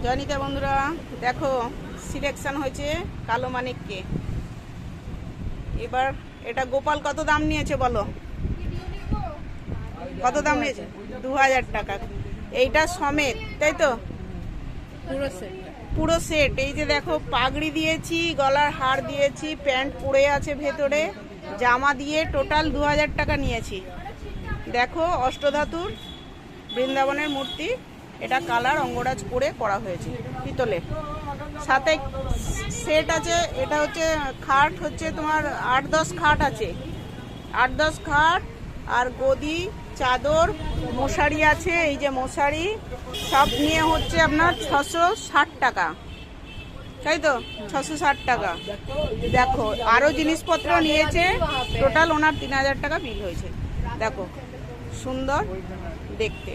জয়নিতা বন্ধুরা দেখো সিলেকশন হয়েছে কালো মানিককে। এবার এটা গোপাল কত দাম নিয়েছে বলো, কত দাম নিয়েছে? 2000 টাকা। এইটা সমেত, তাই তো? পুরো সেট। এই যে দেখো পাগড়ি দিয়েছি, গলার হার দিয়েছি, প্যান্ট পরে আছে ভেতরে, জামা দিয়ে টোটাল 2000 টাকা নিয়েছি। দেখো অষ্টধাতুর বৃন্দাবনের মূর্তি, এটা কালার অঙ্গরাজ করে করা হয়েছে পিতলে। সাথে সেট আছে, এটা হচ্ছে খাট হচ্ছে তোমার 8-10 খাট আছে, 8-10 খাট আর গদি, চাদর, মশারি আছে। এই যে মশারি সব নিয়ে হচ্ছে আপনার 660 টাকা, তাই তো? 660 টাকা। দেখো আরও জিনিসপত্র নিয়েছে, টোটাল ওনার 3000 টাকা বিল হয়েছে। দেখো সুন্দর দেখতে।